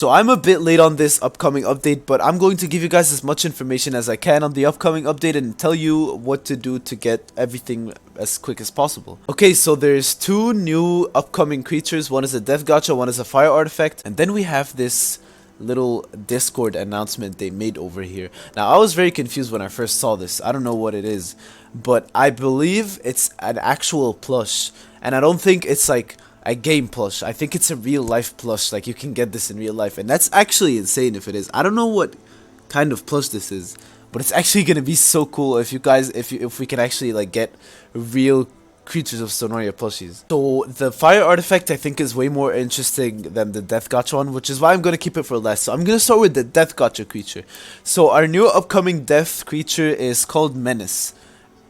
So I'm a bit late on this upcoming update, but I'm going to give you guys as much information as I can on the upcoming update and tell you what to do to get everything as quick as possible. Okay, so there's two new upcoming creatures. One is a death gacha, one is a fire artifact, and then we have this little Discord announcement they made over here. Now, I was very confused when I first saw this. I don't know what it is, but I believe it's an actual plush, and I don't think it's like a game plush. I think it's a real life plush, like you can get this in real life, and that's actually insane if it is. I don't know what kind of plush this is, but it's actually gonna be so cool if you guys, if we can actually like get real Creatures of Sonaria plushies. So the fire artifact I think is way more interesting than the death gacha one, which is why I'm gonna keep it for last. So I'm gonna start with the death gacha creature. So our new upcoming death creature is called Menace.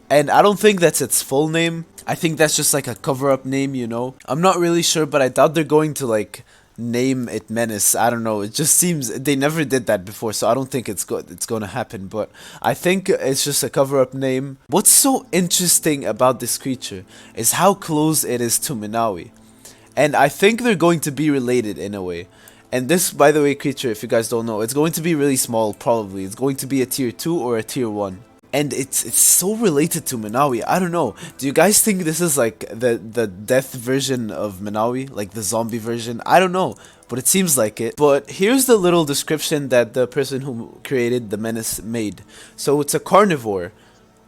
And I don't think that's its full name. I think that's just like a cover-up name, you know. I'm not really sure, but I doubt they're going to like name it Menace. I don't know. It just seems they never did that before, so I don't think it's going to happen. But I think it's just a cover-up name. What's so interesting about this creature is how close it is to Minawi, and I think they're going to be related in a way. And this, by the way, creature, if you guys don't know, it's going to be really small. Probably it's going to be a tier 2 or a tier 1. And it's so related to Minawi. I don't know. Do you guys think this is like the death version of Minawi? Like the zombie version? I don't know. But it seems like it. But here's the little description that the person who created the Menace made. So it's a carnivore,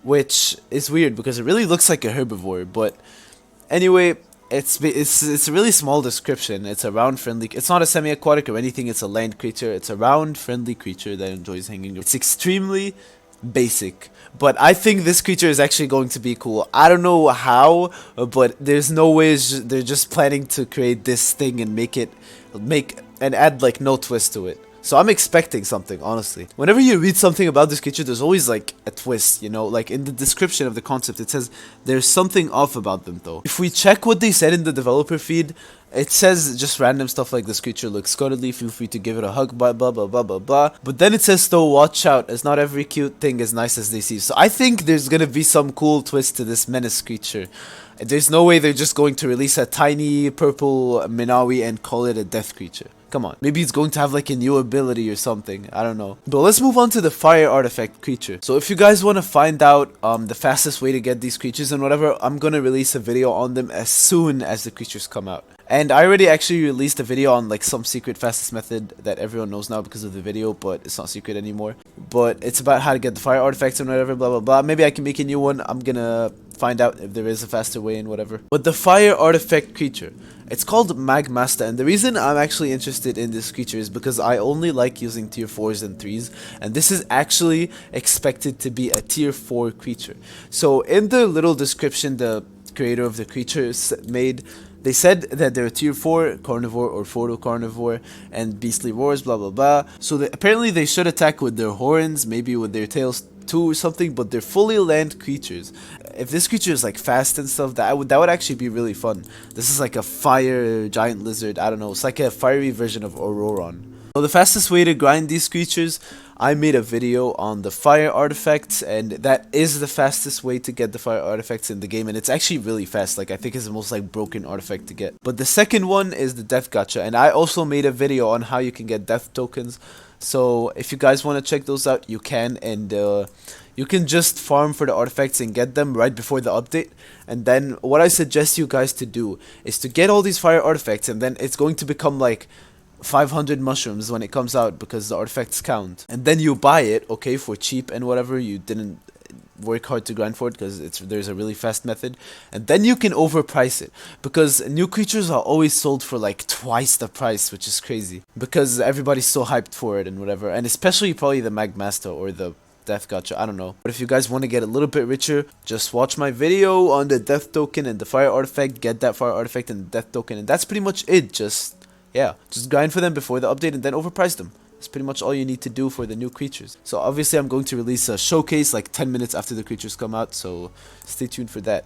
which is weird because it really looks like a herbivore. But anyway, it's a really small description. It's a round friendly. It's not a semi-aquatic or anything. It's a land creature. It's a round friendly creature that enjoys hanging. It's extremely basic, but I think this creature is actually going to be cool. I don't know how, but there's no way they're just planning to create this thing and make and add like no twist to it. So I'm expecting something, honestly. Whenever you read something about this creature, there's always like a twist, you know? Like in the description of the concept, it says there's something off about them though. If we check what they said in the developer feed, it says just random stuff like this creature looks cuddly, feel free to give it a hug, blah blah blah blah blah blah. But then it says though, watch out, as not every cute thing is nice as they seem. So I think there's gonna be some cool twist to this Menace creature. There's no way they're just going to release a tiny purple Minawi and call it a death creature. Come on. Maybe it's going to have like a new ability or something. I don't know. But let's move on to the fire artifact creature. So if you guys want to find out the fastest way to get these creatures and whatever, I'm going to release a video on them as soon as the creatures come out. And I already actually released a video on like some secret fastest method that everyone knows now because of the video, but it's not secret anymore. But it's about how to get the fire artifacts and whatever, blah blah blah. Maybe I can make a new one. I'm gonna find out if there is a faster way and whatever. But the fire artifact creature, it's called Magm, and the reason I'm actually interested in this creature is because I only like using tier 4s and 3s, and this is actually expected to be a tier 4 creature. So in the little description the creator of the creature made, they said that they're tier 4 carnivore or photo carnivore and beastly roars, blah blah blah. So apparently they should attack with their horns, maybe with their tails too or something, but they're fully land creatures. If this creature is like fast and stuff, that would actually be really fun. This is like a fire giant lizard. I don't know. It's like a fiery version of Auroron. So the fastest way to grind these creatures, I made a video on the fire artifacts, and that is the fastest way to get the fire artifacts in the game, and it's actually really fast. Like I think it's the most like broken artifact to get. But the second one is the death gacha, and I also made a video on how you can get death tokens. So if you guys want to check those out, you can, and you can just farm for the artifacts and get them right before the update. And then what I suggest you guys to do is to get all these fire artifacts, and then it's going to become like 500 mushrooms when it comes out because the artifacts count. And then you buy it, okay, for cheap and whatever. You didn't work hard to grind for it because there's a really fast method, and then you can overprice it because new creatures are always sold for like twice the price, which is crazy because everybody's so hyped for it and whatever, and especially probably the Magmaster or the death gacha, I don't know. But if you guys want to get a little bit richer, just watch my video on the death token and the fire artifact, get that fire artifact and the death token, and that's pretty much it. Just grind for them before the update and then overprice them. That's pretty much all you need to do for the new creatures. So obviously I'm going to release a showcase like 10 minutes after the creatures come out, so stay tuned for that.